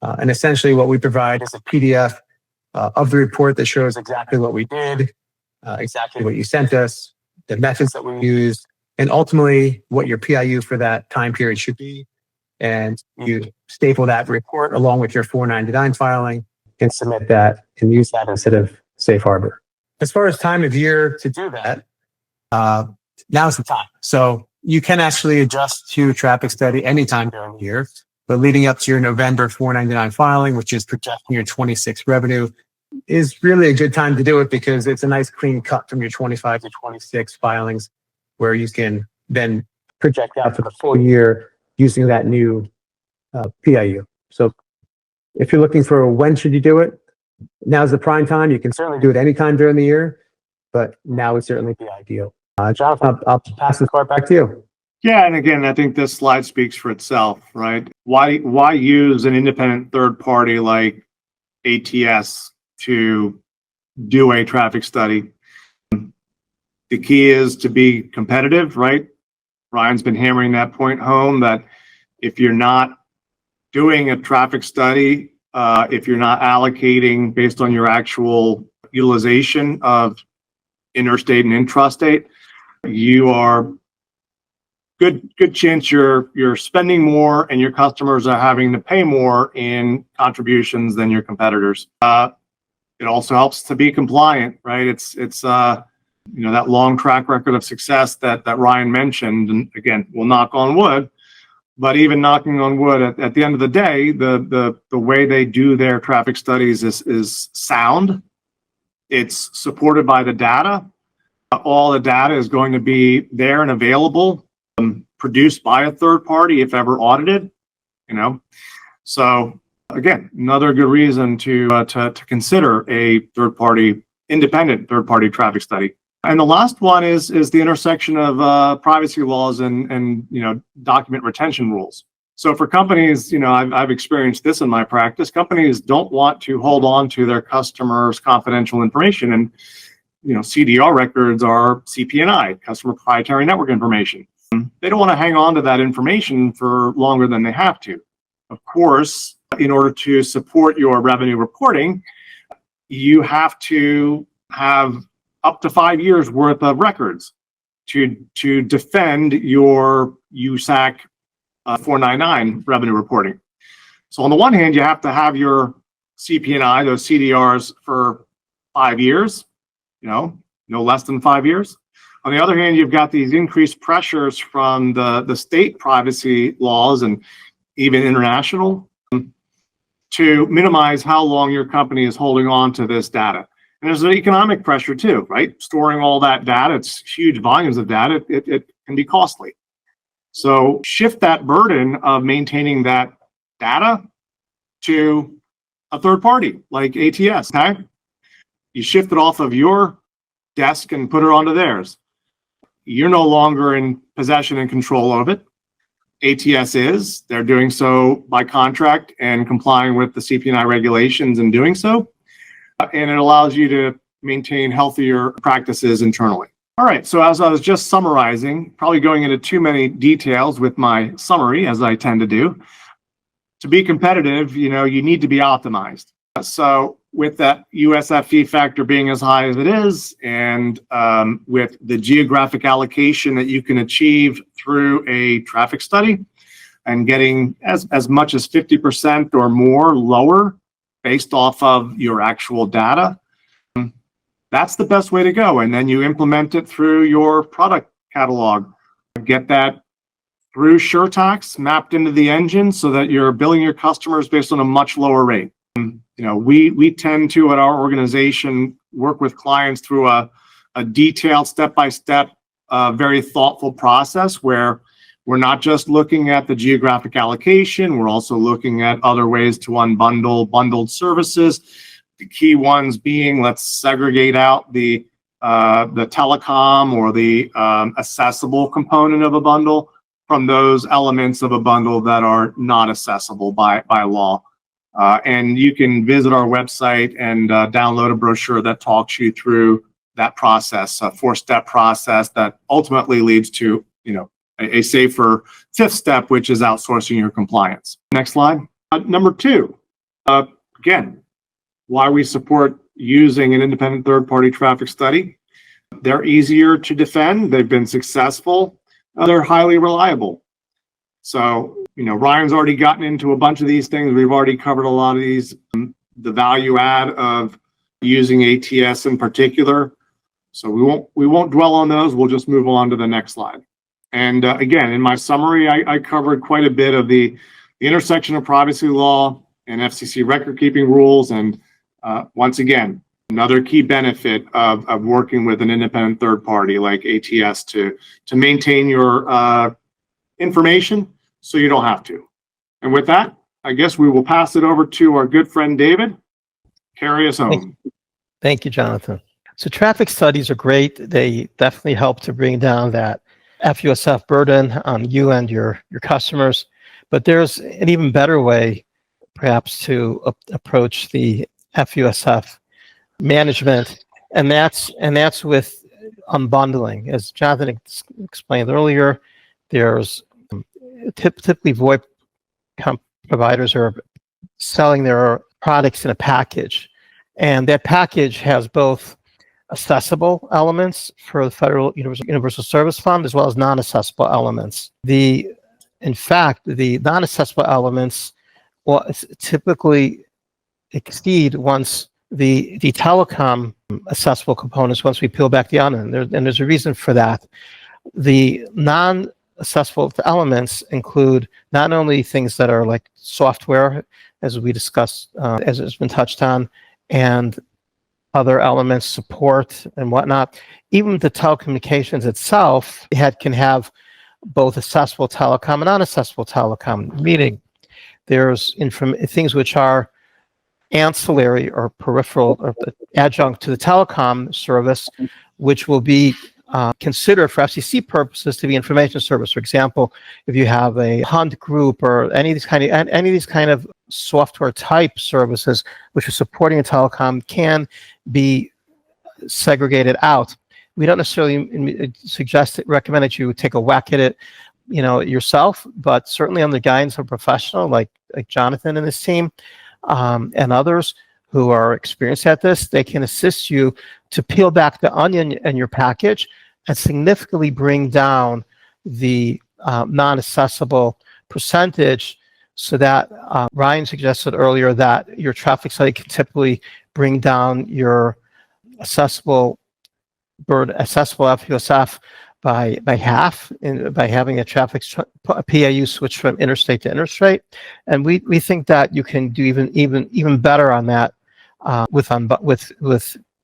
And essentially what we provide is a PDF of the report that shows exactly what we did, exactly what you sent us, the methods that we used, and ultimately what your PIU for that time period should be. And you staple that report along with your 499 filing and submit that and use that instead of Safe Harbor. As far as time of year to do that, now's the time. So you can actually adjust to traffic study anytime during the year, but leading up to your November 499 filing, which is projecting your 26 revenue, is really a good time to do it because it's a nice clean cut from your 25 to 26 filings where you can then project out for the full year using that new PIU. So if you're looking for when should you do it, now's the prime time. You can certainly do it anytime during the year, but now would certainly be ideal. Jonathan, I'll pass the card back to you. Yeah, and again, I think this slide speaks for itself, right? Why use an independent third party like ATS to do a traffic study? The key is to be competitive, right? Ryan's been hammering that point home that if you're not doing a traffic study, if you're not allocating based on your actual utilization of interstate and intrastate, you are good chance you're spending more and your customers are having to pay more in contributions than your competitors. It also helps to be compliant, right? It's that long track record of success that Ryan mentioned, and again, we'll knock on wood, but even knocking on wood, at the end of the day, the way they do their traffic studies is sound. It's supported by the data. All the data is going to be there and available, produced by a third party if ever audited, So again, another good reason to consider a independent third party traffic study. And the last one is the intersection of privacy laws and document retention rules. So for companies, I've experienced this in my practice. Companies don't want to hold on to their customers' confidential information, and CDR records are CP&I, customer proprietary network information. They don't want to hang on to that information for longer than they have to. Of course, in order to support your revenue reporting, you have to have up to 5 years worth of records to defend your USAC 499 revenue reporting. So on the one hand, you have to have your CP&I, those CDRs, for 5 years, no less than 5 years. On the other hand, you've got these increased pressures from the state privacy laws and even international to minimize how long your company is holding on to this data. And there's an economic pressure too, right? Storing all that data, it's huge volumes of data, it can be costly. So shift that burden of maintaining that data to a third party like ATS, okay? You shift it off of your desk and put it onto theirs. You're no longer in possession and control of it. ATS is. They're doing so by contract and complying with the CP&I regulations in doing so. And it allows you to maintain healthier practices internally. All right, so as I was just summarizing, probably going into too many details with my summary, as I tend to do, to be competitive, you need to be optimized. So with that USF fee factor being as high as it is, and with the geographic allocation that you can achieve through a traffic study and getting as much as 50% or more lower based off of your actual data, that's the best way to go. And then you implement it through your product catalog. Get that through SureTax mapped into the engine so that you're billing your customers based on a much lower rate. We tend to, at our organization, work with clients through a detailed step-by-step, very thoughtful process where we're not just looking at the geographic allocation, we're also looking at other ways to unbundle bundled services. The key ones being, let's segregate out the telecom or the assessable component of a bundle from those elements of a bundle that are not accessible by law. And you can visit our website and download a brochure that talks you through that process, a 4-step process that ultimately leads to, a safer 5th step, which is outsourcing your compliance. Next slide. Number 2, Again, why we support using an independent third-party traffic study. They're easier to defend. They've been successful. They're highly reliable. So, Ryan's already gotten into a bunch of these things. We've already covered a lot of these, the value add of using ATS in particular. So we won't dwell on those. We'll just move on to the next slide. And again, in my summary, I covered quite a bit of the intersection of privacy law and FCC record keeping rules. And once again, another key benefit of working with an independent third party like ATS to maintain your information so you don't have to. And with that, I guess we will pass it over to our good friend David. Carry us home. Thank you, Jonathan. So traffic studies are great. They definitely help to bring down that FUSF burden on you and your customers. But there's an even better way, perhaps, to approach the FUSF management, and that's with unbundling. As Jonathan explained earlier, there's typically VoIP providers are selling their products in a package, and that package has both assessable elements for the Federal Universal Service Fund as well as non-assessable elements. In fact, the non-assessable elements will typically exceed once the telecom assessable components once we peel back the onion, and there's a reason for that. The non-assessable elements include not only things that are like software, as we discussed, as it's been touched on, and other elements, support and whatnot. Even the telecommunications itself can have both accessible telecom and unaccessible telecom, meaning there's things which are ancillary or peripheral or adjunct to the telecom service, which will be considered for FCC purposes to be information service. For example, if you have a hunt group or any of these kind of software type services which are supporting a telecom can be segregated out. We don't necessarily recommend that you take a whack at it, yourself, but certainly under the guidance of a professional like Jonathan and his team, and others who are experienced at this, they can assist you to peel back the onion in your package and significantly bring down the non-accessible percentage, so that Ryan suggested earlier that your traffic study can typically bring down your accessible FUSF by half by having a PAU switch from interstate to interstate, and we think that you can do even better on that with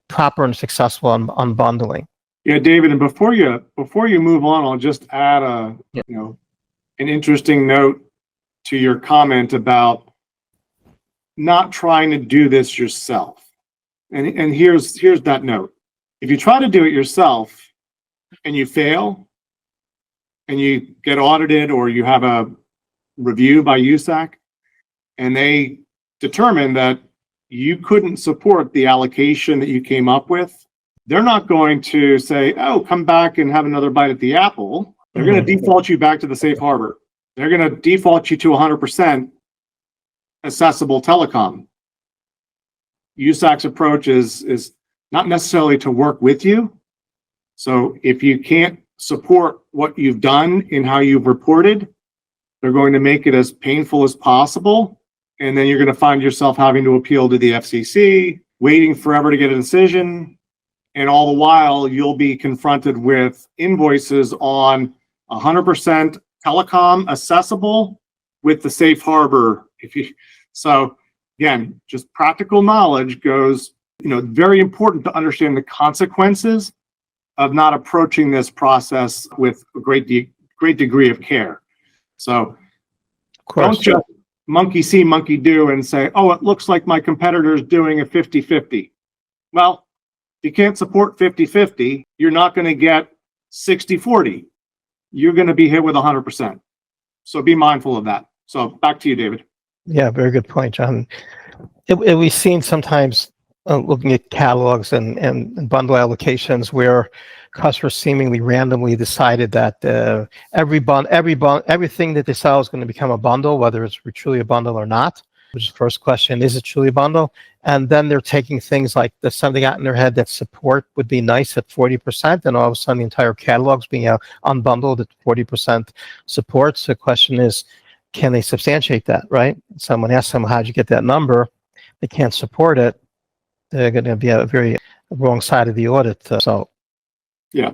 proper and successful unbundling. Yeah, David, and before you move on, I'll just add an interesting note to your comment about not trying to do this yourself. And here's that note. If you try to do it yourself and you fail and you get audited or you have a review by USAC and they determine that you couldn't support the allocation that you came up with, they're not going to say, oh, come back and have another bite at the apple. They're going to default you back to the safe harbor. They're going to default you to 100% accessible telecom. USAC's approach is not necessarily to work with you. So if you can't support what you've done in how you've reported, they're going to make it as painful as possible. And then you're going to find yourself having to appeal to the FCC, waiting forever to get a decision. And all the while, you'll be confronted with invoices on 100% telecom accessible with the safe harbor. So again, just practical knowledge goes, very important to understand the consequences of not approaching this process with a great degree of care. So don't just monkey see, monkey do and say, oh, it looks like my competitor's doing a 50-50. Well, if you can't support 50-50, you're not going to get 60-40. You're going to be hit with 100%. So be mindful of that. So back to you, David. Yeah, very good point, John. We've seen sometimes looking at catalogs and bundle allocations where customers seemingly randomly decided that everything that they sell is going to become a bundle, whether it's truly a bundle or not. which is the first question, is it truly a bundle? And then they're taking things like there's something out in their head that support would be nice at 40%, and all of a sudden the entire catalog's being unbundled at 40% support. So the question is, can they substantiate that, right? Someone asks them, how'd you get that number? They can't support it. They're going to be a very wrong side of the audit. Yeah.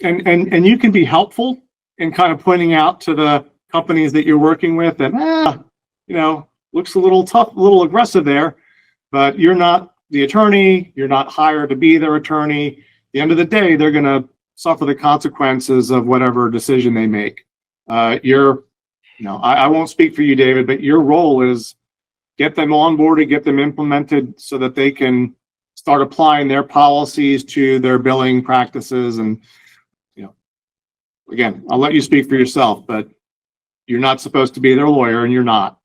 And you can be helpful in kind of pointing out to the companies that you're working with that, looks a little tough, a little aggressive there, but you're not the attorney. You're not hired to be their attorney. At the end of the day, they're going to suffer the consequences of whatever decision they make. I won't speak for you, David, but your role is get them onboarded, get them implemented so that they can start applying their policies to their billing practices. And, again, I'll let you speak for yourself, but you're not supposed to be their lawyer, and you're not.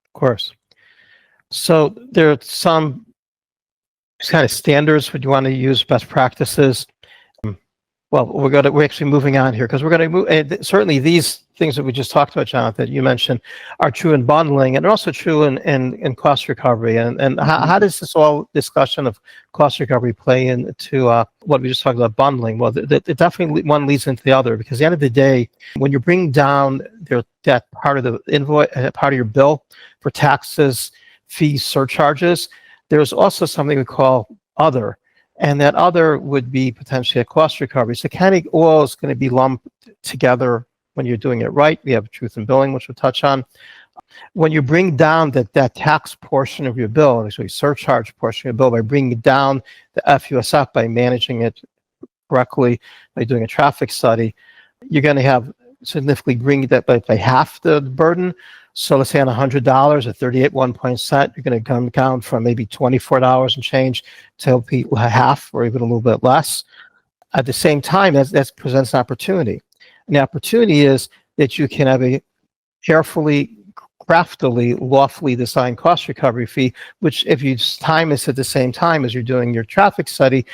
Of course. So there are some kind of standards when you want to use best practices. Well, we're actually moving on here because we're going to move. And certainly, these things that we just talked about, Jonathan, you mentioned, are true in bundling and also true in cost recovery. And how does this all discussion of cost recovery play into what we just talked about bundling? Well, it definitely one leads into the other, because at the end of the day, when you bring down that part of the invoice, part of your bill for taxes, fees, surcharges, there's also something we call other. And that other would be potentially a cost recovery. So kind of all is going to be lumped together when you're doing it right. We have truth in billing, which we'll touch on. When you bring down that tax portion of your bill, actually surcharge portion of your bill, by bringing down the FUSF, by managing it correctly, by doing a traffic study, you're going to have significantly bring that by half the burden. So let's say on $100 at 38.1%, you're going to come down from maybe $24 and change to half or even a little bit less. At the same time, that presents an opportunity. And the opportunity is that you can have a carefully, craftily, lawfully designed cost recovery fee, which if you time this at the same time as you're doing your traffic study,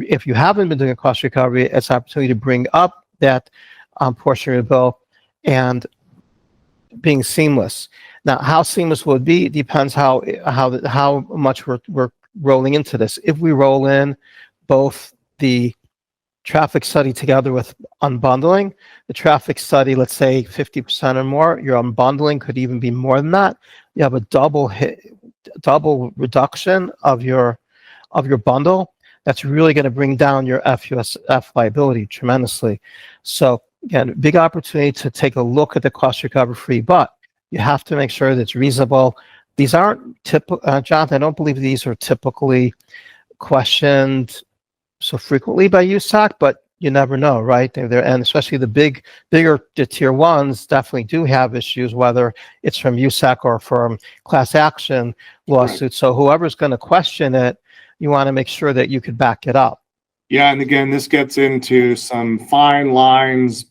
if you haven't been doing a cost recovery, it's an opportunity to bring up that portion of your bill and being seamless. Now, how seamless will it be depends how much we're rolling into this. If we roll in both the traffic study together with unbundling, the traffic study, let's say 50% or more, your unbundling could even be more than that. You have a double reduction of your bundle. That's really going to bring down your FUSF liability tremendously. So again, big opportunity to take a look at the cost recovery fee, but you have to make sure that it's reasonable. These aren't typical, Jonathan, I don't believe these are typically questioned so frequently by USAC, but you never know, right? And especially the tier ones definitely do have issues, whether it's from USAC or from class action lawsuits. Right. So whoever's going to question it, you want to make sure that you could back it up. Yeah, and again, this gets into some fine lines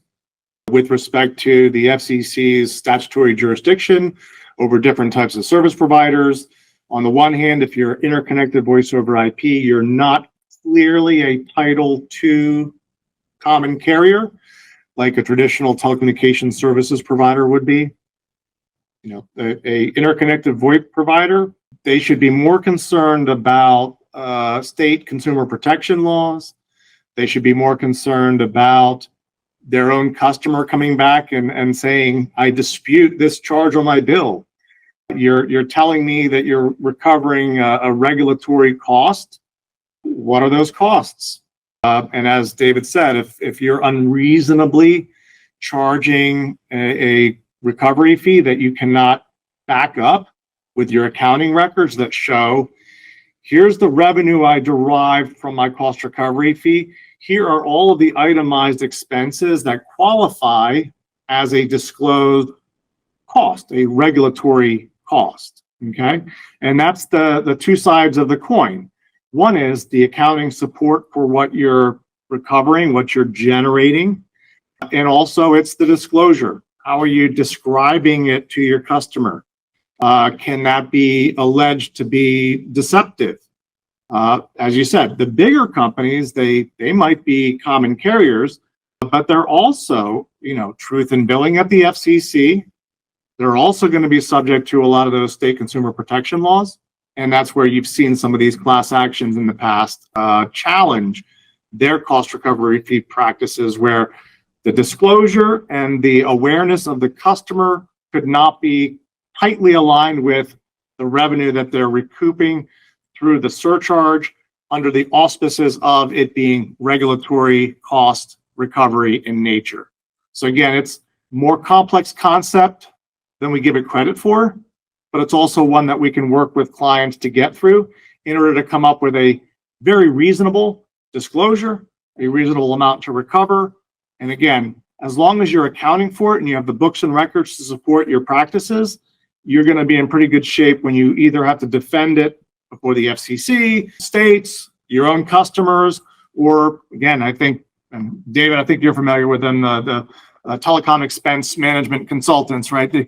with respect to the FCC's statutory jurisdiction over different types of service providers. On the one hand, if you're interconnected voice over IP, you're not clearly a Title II common carrier like a traditional telecommunications services provider would be. A interconnected VoIP provider, they should be more concerned about state consumer protection laws. They should be more concerned about their own customer coming back and saying, I dispute this charge on my bill. You're telling me that you're recovering a regulatory cost. What are those costs? And as David said, if you're unreasonably charging a recovery fee that you cannot back up with your accounting records that show, here's the revenue I derived from my cost recovery fee. Here are all of the itemized expenses that qualify as a disclosed cost, a regulatory cost, okay? And that's the two sides of the coin. One is the accounting support for what you're recovering, what you're generating, and also it's the disclosure. How are you describing it to your customer? Can that be alleged to be deceptive? As you said, the bigger companies, they might be common carriers, but they're also, truth in billing at the FCC. They're also going to be subject to a lot of those state consumer protection laws. And that's where you've seen some of these class actions in the past challenge their cost recovery fee practices, where the disclosure and the awareness of the customer could not be tightly aligned with the revenue that they're recouping through the surcharge under the auspices of it being regulatory cost recovery in nature. So again, it's more complex concept than we give it credit for, but it's also one that we can work with clients to get through in order to come up with a very reasonable disclosure, a reasonable amount to recover. And again, as long as you're accounting for it and you have the books and records to support your practices, you're going to be in pretty good shape when you either have to defend it before the FCC, states, your own customers, or again, I think, and David, I think you're familiar with them, the telecom expense management consultants, right? The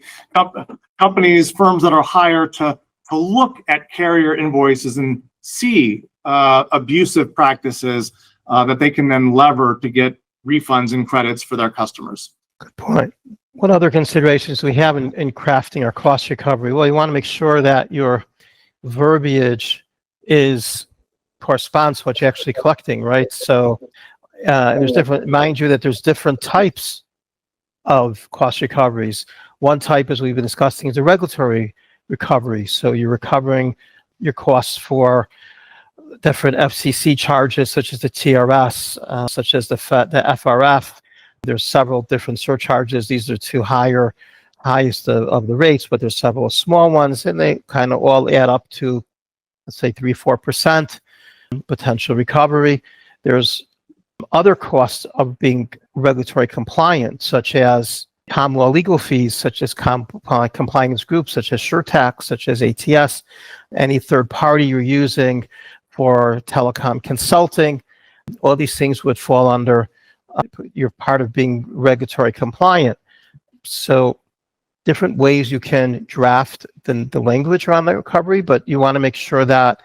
companies, firms that are hired to look at carrier invoices and see abusive practices that they can then lever to get refunds and credits for their customers. Good point. What other considerations do we have in crafting our cost recovery? Well, you want to make sure that your verbiage corresponds to what you're actually collecting, right? So there's different, mind you, that there's different types of cost recoveries. One type, as we've been discussing, is a regulatory recovery. So you're recovering your costs for different FCC charges, such as the TRS, such as the FRF. There's several different surcharges. These are two highest of the rates, but there's several small ones, and they kind of all add up to, let's say, 3-4% potential recovery. There's other costs of being regulatory compliant, such as common law legal fees, such as compliance groups, such as SureTax, such as ATS, any third party you're using for telecom consulting. All these things would fall under you're part of being regulatory compliant. So different ways you can draft the language around the recovery, but you want to make sure that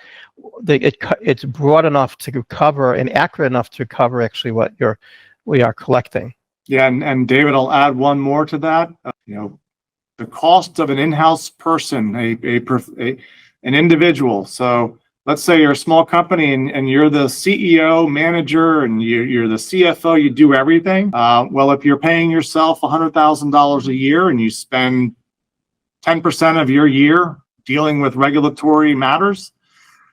it's broad enough to cover and accurate enough to cover actually what we are collecting. Yeah, and David, I'll add one more to that. The cost of an in-house person, an individual. So let's say you're a small company and you're the CEO, manager, and you're the CFO, you do everything. Well, if you're paying yourself $100,000 a year and you spend 10% of your year dealing with regulatory matters,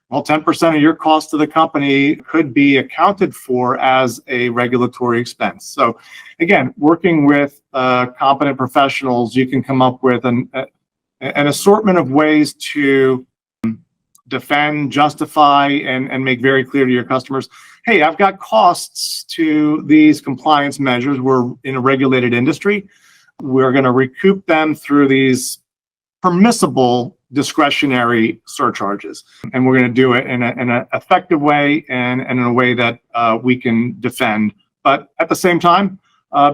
well, 10% of your cost to the company could be accounted for as a regulatory expense. So again, working with competent professionals, you can come up with an assortment of ways to defend, justify, and make very clear to your customers, hey, I've got costs to these compliance measures. We're in a regulated industry. We're going to recoup them through these permissible discretionary surcharges. And we're going to do it in an effective way and in a way that we can defend. But at the same time,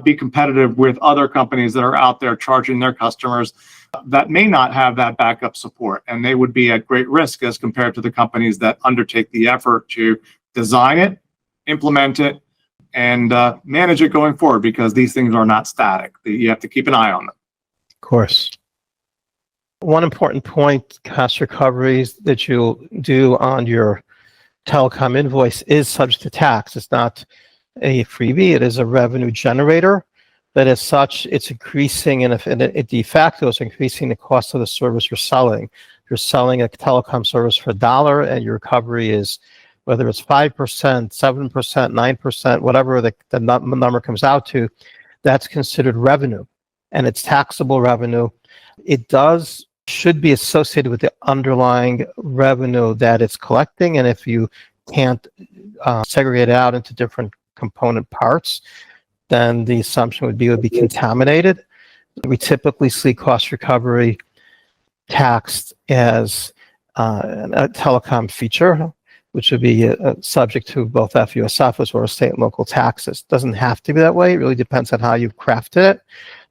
be competitive with other companies that are out there charging their customers that may not have that backup support, and they would be at great risk as compared to the companies that undertake the effort to design it, implement it, and manage it going forward, because these things are not static. You have to keep an eye on them. Of course. One important point, cost recoveries that you'll do on your telecom invoice is subject to tax. It's not a freebie. It is a revenue generator. That as such, it's increasing, and it de facto is increasing the cost of the service you're selling. If you're selling a telecom service for $1 and your recovery is, whether it's 5%, 7%, 9%, whatever the number comes out to, that's considered revenue, and it's taxable revenue. It should be associated with the underlying revenue that it's collecting, and if you can't segregate it out into different component parts, then the assumption would be it would be contaminated. We typically see cost recovery taxed as a telecom feature, which would be subject to both FUSF as well as state and local taxes. It doesn't have to be that way. It really depends on how you've crafted it.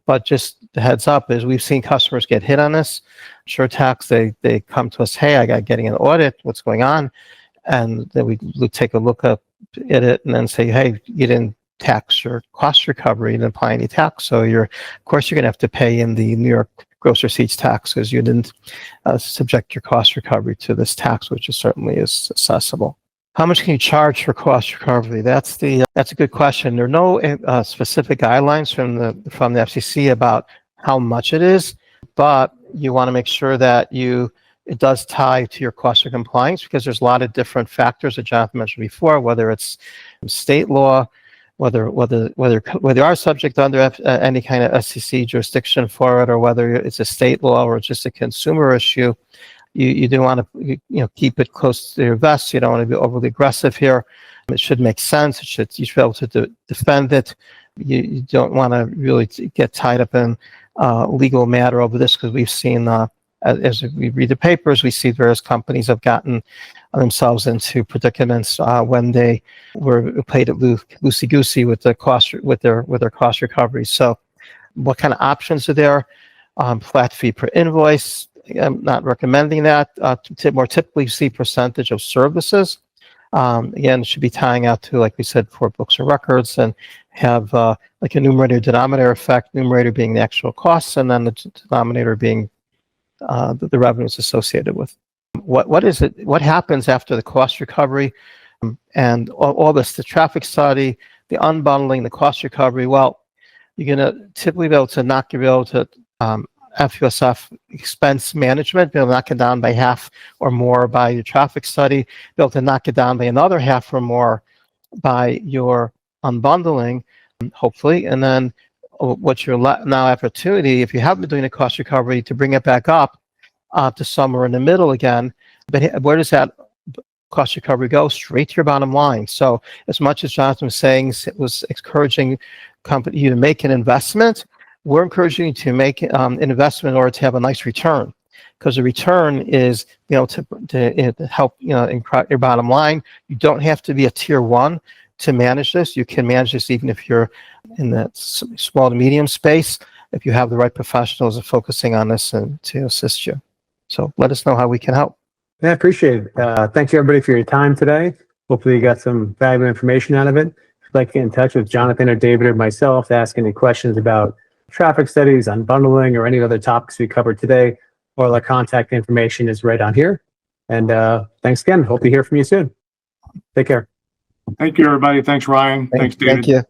But just the heads up is we've seen customers get hit on this. SureTax, they come to us, hey, I got getting an audit, what's going on? And then we take a look up at it and then say, hey, you didn't tax your cost recovery and apply any tax. So of course you're going to have to pay in the New York gross receipts tax because you didn't subject your cost recovery to this tax, which certainly is assessable. How much can you charge for cost recovery? That's a good question. There are no specific guidelines from the FCC about how much it is, but you want to make sure that it does tie to your cost of compliance because there's a lot of different factors that Jonathan mentioned before, whether it's state law, whether you are subject under any kind of SEC jurisdiction for it, or whether it's a state law or just a consumer issue. You do want to keep it close to your vest. You don't want to be overly aggressive here. It should make sense. You should be able to defend it. You don't want to really get tied up in legal matter over this because we've seen as we read the papers, we see various companies have gotten themselves into predicaments when they were played it loosey-goosey with the cost with their cost recovery. So, what kind of options are there? Flat fee per invoice. I'm not recommending that. More typically, you see percentage of services. Again, it should be tying out to, like we said, for books and records, and have like a numerator-denominator effect. Numerator being the actual costs, and then the denominator being the revenues associated with. What is it? What happens after the cost recovery and all this? The traffic study, the unbundling, the cost recovery. Well, you're going to typically be able to FUSF expense management, be able to knock it down by half or more by your traffic study, be able to knock it down by another half or more by your unbundling, hopefully, and then what's your now opportunity, if you haven't been doing a cost recovery, to bring it back up to somewhere in the middle again. But where does that cost recovery go? Straight to your bottom line. So as much as Jonathan was saying, it was encouraging you to make an investment, we're encouraging you to make an investment in order to have a nice return, because the return is to help in your bottom line. You don't have to be a tier one to manage this. You can manage this even if you're in that small to medium space, if you have the right professionals focusing on this and to assist you. So let us know how we can help. I appreciate it. Thank you, everybody, for your time today. Hopefully you got some valuable information out of it. If you'd like to get in touch with Jonathan or David or myself to ask any questions about traffic studies, unbundling, or any other topics we covered today, all our contact information is right on here. And thanks again. Hope to hear from you soon. Take care. Thank you, everybody. Thanks, Ryan. Thanks, David. Thank you.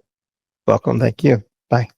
Welcome. Thank you. Bye.